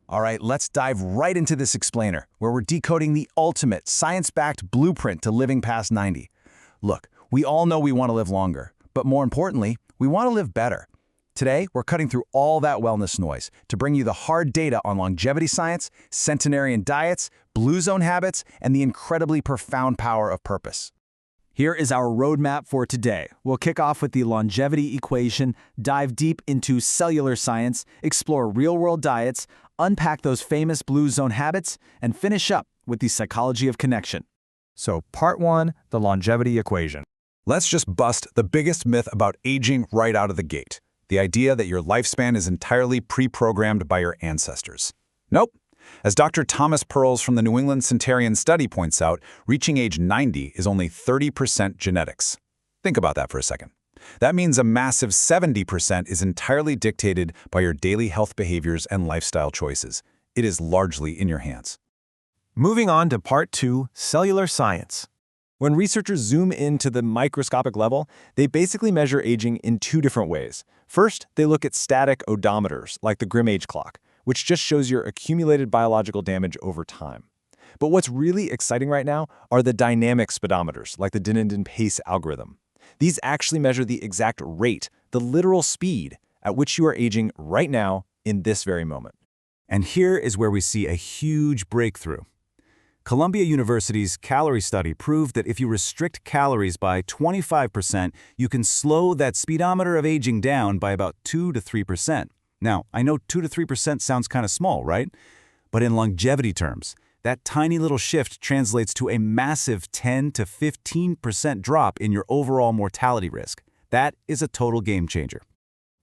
All right, let's dive right into this explainer, where we're decoding the ultimate science-backed blueprint to living past 90. Look, we all know we want to live longer, but more importantly, we want to live better. Today, we're cutting through all that wellness noise to bring you the hard data on longevity science, centenarian diets, blue zone habits, and the incredibly profound power of purpose. Here is our roadmap for today. We'll kick off with the longevity equation, dive deep into cellular science, explore real-world diets, unpack those famous blue zone habits, and finish up with the psychology of connection. So part 1, the longevity equation. Let's just bust the biggest myth about aging right out of the gate. The idea that your lifespan is entirely pre-programmed by your ancestors. Nope. As Dr. Thomas Perls from the New England Centenarian Study points out, reaching age 90 is only 30% genetics. Think about that for a second. That means a massive 70% is entirely dictated by your daily health behaviors and lifestyle choices. It is largely in your hands. Moving on to part 2, cellular science. When researchers zoom into the microscopic level, they basically measure aging in 2 different ways. First, they look at static odometers, like the Grim Age Clock, which just shows your accumulated biological damage over time. But what's really exciting right now are the dynamic speedometers, like the Din pace algorithm. These actually measure the exact rate, the literal speed, at which you are aging right now in this very moment. And here is where we see a huge breakthrough. Columbia University's calorie study proved that if you restrict calories by 25%, you can slow that speedometer of aging down by about 2 to 3%. Now, I know 2 to 3% sounds kind of small, right? But in longevity terms, that tiny little shift translates to a massive 10 to 15% drop in your overall mortality risk. That is a total game changer.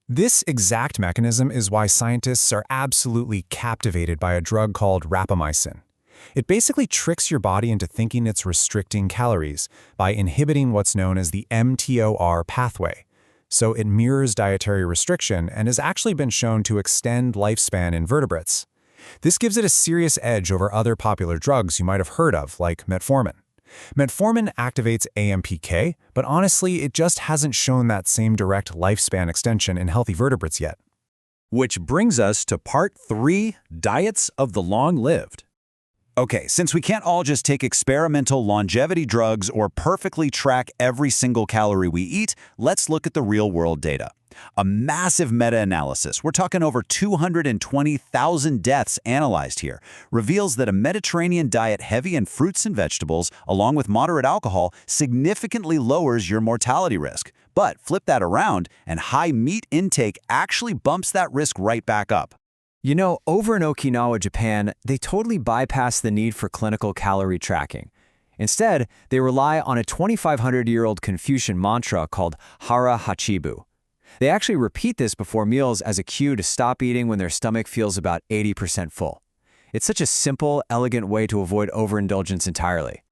This exact mechanism is why scientists are absolutely captivated by a drug called rapamycin. It basically tricks your body into thinking it's restricting calories by inhibiting what's known as the mTOR pathway. So it mirrors dietary restriction and has actually been shown to extend lifespan in vertebrates. This gives it a serious edge over other popular drugs you might have heard of, like metformin. Metformin activates AMPK, but honestly, it just hasn't shown that same direct lifespan extension in healthy vertebrates yet. Which brings us to part 3, diets of the long-lived. Okay, since we can't all just take experimental longevity drugs or perfectly track every single calorie we eat, let's look at the real-world data. A massive meta-analysis, we're talking over 220,000 deaths analyzed here, reveals that a Mediterranean diet heavy in fruits and vegetables, along with moderate alcohol, significantly lowers your mortality risk. But flip that around, and high meat intake actually bumps that risk right back up. You know, over in Okinawa, Japan, they totally bypass the need for clinical calorie tracking. Instead, they rely on a 2,500-year-old Confucian mantra called Hara Hachibu. They actually repeat this before meals as a cue to stop eating when their stomach feels about 80% full. It's such a simple, elegant way to avoid overindulgence entirely.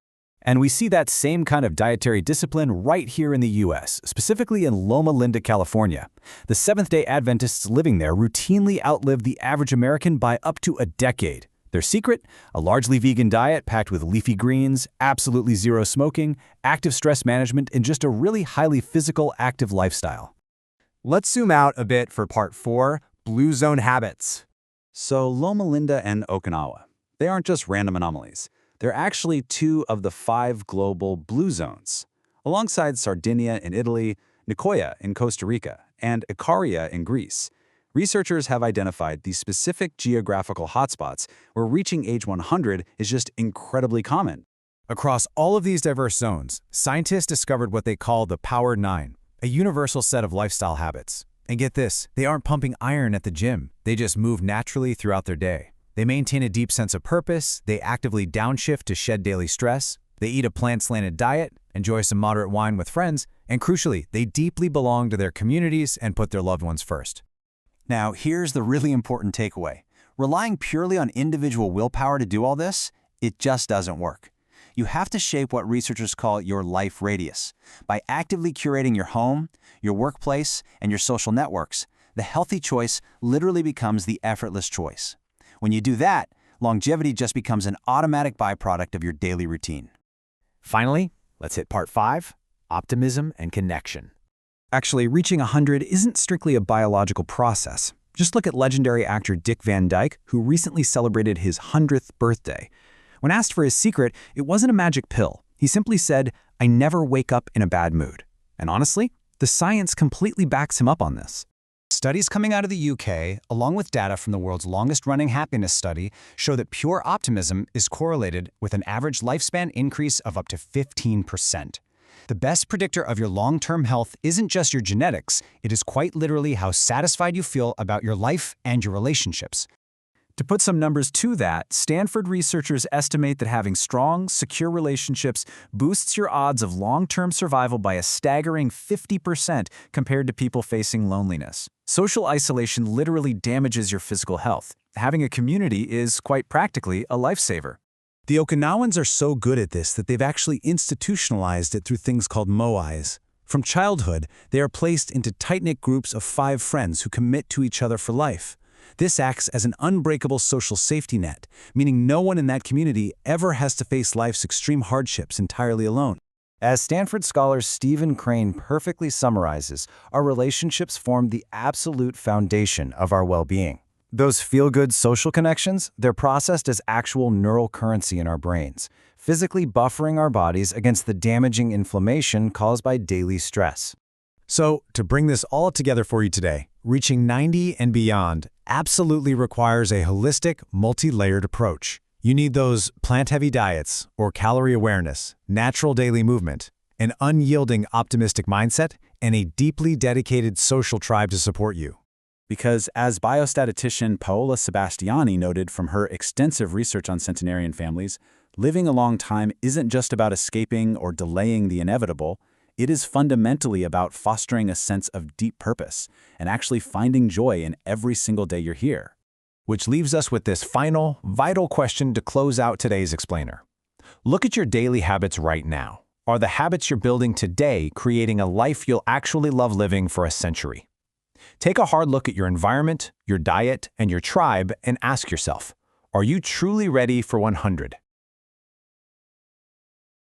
And we see that same kind of dietary discipline right here in the U.S., specifically in Loma Linda, California. The Seventh-day Adventists living there routinely outlive the average American by up to a decade. Their secret? A largely vegan diet packed with leafy greens, absolutely zero smoking, active stress management, and just a really highly physical, active lifestyle. Let's zoom out a bit for part 4, blue zone habits. So Loma Linda and Okinawa, they aren't just random anomalies. They're actually 2 of the 5 global blue zones. Alongside Sardinia in Italy, Nicoya in Costa Rica, and Icaria in Greece, researchers have identified these specific geographical hotspots where reaching age 100 is just incredibly common. Across all of these diverse zones, scientists discovered what they call the Power 9, a universal set of lifestyle habits. And get this, they aren't pumping iron at the gym. They just move naturally throughout their day. They maintain a deep sense of purpose, they actively downshift to shed daily stress, they eat a plant-slanted diet, enjoy some moderate wine with friends, and crucially, they deeply belong to their communities and put their loved ones first. Now, here's the really important takeaway. Relying purely on individual willpower to do all this, it just doesn't work. You have to shape what researchers call your life radius. By actively curating your home, your workplace, and your social networks, the healthy choice literally becomes the effortless choice. When you do that, longevity just becomes an automatic byproduct of your daily routine. Finally, let's hit part 5, optimism and connection. Actually, reaching 100 isn't strictly a biological process. Just look at legendary actor Dick Van Dyke, who recently celebrated his 100th birthday. When asked for his secret, it wasn't a magic pill. He simply said, "I never wake up in a bad mood." And honestly, the science completely backs him up on this. Studies coming out of the UK, along with data from the world's longest-running happiness study, show that pure optimism is correlated with an average lifespan increase of up to 15%. The best predictor of your long-term health isn't just your genetics, it is quite literally how satisfied you feel about your life and your relationships. To put some numbers to that, Stanford researchers estimate that having strong, secure relationships boosts your odds of long-term survival by a staggering 50% compared to people facing loneliness. Social isolation literally damages your physical health. Having a community is, quite practically, a lifesaver. The Okinawans are so good at this that they've actually institutionalized it through things called moais. From childhood, they are placed into tight-knit groups of 5 friends who commit to each other for life. This acts as an unbreakable social safety net, meaning no one in that community ever has to face life's extreme hardships entirely alone. As Stanford scholar Stephen Crane perfectly summarizes, our relationships form the absolute foundation of our well-being. Those feel-good social connections, they're processed as actual neural currency in our brains, physically buffering our bodies against the damaging inflammation caused by daily stress. So, to bring this all together for you today, reaching 90 and beyond absolutely requires a holistic, multi-layered approach. You need those plant-heavy diets or calorie awareness, natural daily movement, an unyielding optimistic mindset, and a deeply dedicated social tribe to support you. Because as biostatistician Paola Sebastiani noted from her extensive research on centenarian families, living a long time isn't just about escaping or delaying the inevitable. It is fundamentally about fostering a sense of deep purpose and actually finding joy in every single day you're here. Which leaves us with this final, vital question to close out today's explainer. Look at your daily habits right now. Are the habits you're building today creating a life you'll actually love living for a century? Take a hard look at your environment, your diet, and your tribe and ask yourself, are you truly ready for 100?